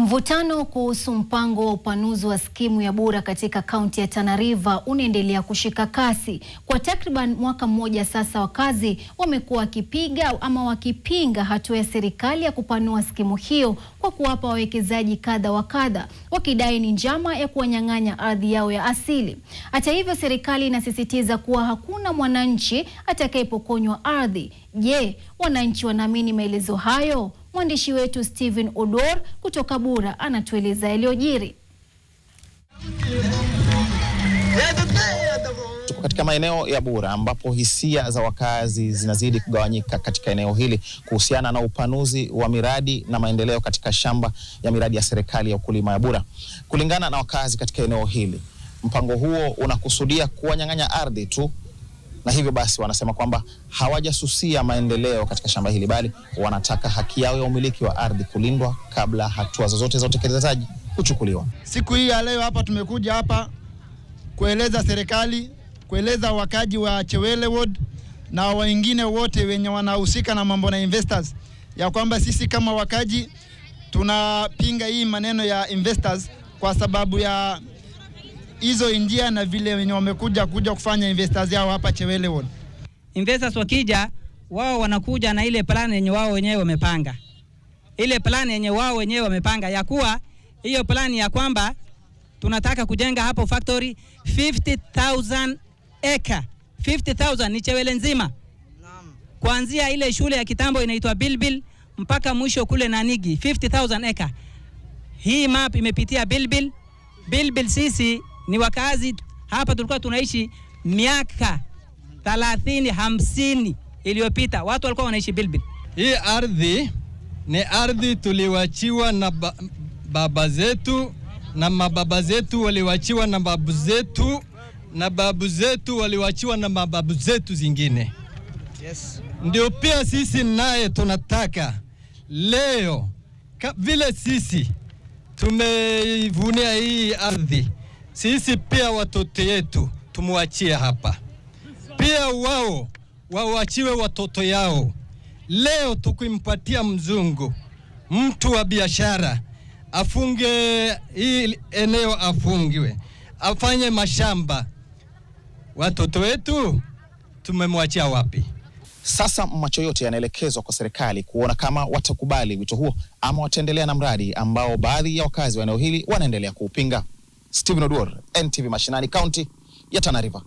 Mvutano kuhusu mpango wa upanuzi wa skimu ya Bura katika kaunti ya Tana River unaendelea kushika kasi. Kwa takriban mwaka mmoja sasa, wakazi wamekuwa wakipinga hatua ya serikali ya kupanua skimu hiyo kwa kuwapa wawekezaji kadha wa kadha, wakidai ni njama ya kuwanyang'anya ardhi yao ya asili. Hata hivyo, serikali inasisitiza kuwa hakuna mwananchi atakayepokonywa ardhi. Je, wananchi wanaamini maelezo hayo? Mwandishi wetu Stephen Odor kutoka Bura anatueleza yaliyojiri. Tuko katika maeneo ya Bura ambapo hisia za wakazi zinazidi kugawanyika katika eneo hili kuhusiana na upanuzi wa miradi na maendeleo katika shamba ya miradi ya serikali ya ukulima ya Bura. Kulingana na wakazi katika eneo hili, mpango huo unakusudia kuwanyang'anya ardhi tu, na hivyo basi wanasema kwamba hawajasusia maendeleo katika shamba hili, bali wanataka haki yao ya umiliki wa ardhi kulindwa kabla hatua zozote za utekelezaji kuchukuliwa. Siku hii ya leo hapa tumekuja hapa kueleza serikali, kueleza wakaji wa Chewele Ward na wengine wote wenye wanahusika na mambo na investors, ya kwamba sisi kama wakaji tunapinga hii maneno ya investors kwa sababu ya hizo njia na vile wenye wamekuja kufanya investors yao hapa Chewele Ward. Investors wakija, wao wanakuja na ile plan yenye wao wenyewe wamepanga. Ile plan yenye wao wenyewe wamepanga ya kuwa hiyo plan ya kwamba tunataka kujenga hapo factory 50,000 acre. 50,000 ni Chewele nzima. Kuanzia ile shule ya kitambo inaitwa Bilbil mpaka mwisho kule Nanigi, 50,000 acre. Hii map imepitia Bilbil. Bilbil sisi ni wakazi hapa tulikuwa tunaishi miaka 30-50 iliyopita. Watu walikuwa wanaishi Bilbil. Hii ardhi ni ardhi tuliwachiwa na baba zetu, na mababa zetu waliwachiwa na babu zetu, na babu zetu waliwachiwa na mababu zetu zingine. Yes. Ndio pia sisi naye tunataka leo vile sisi tumevunia hii ardhi, sisi pia watoto yetu tumuachie hapa. Pia wao wawachiwe watoto yao. Leo tukimpatia mzungu, mtu wa biashara, afunge hii eneo, afungiwe, afanye mashamba, watoto wetu tumemwachia wapi? Sasa macho yote yanaelekezwa kwa serikali kuona kama watakubali wito huo ama wataendelea na mradi ambao baadhi ya wakazi wa eneo hili wanaendelea kuupinga. Stephen Odor, NTV Mashinani, kaunti ya Tana River.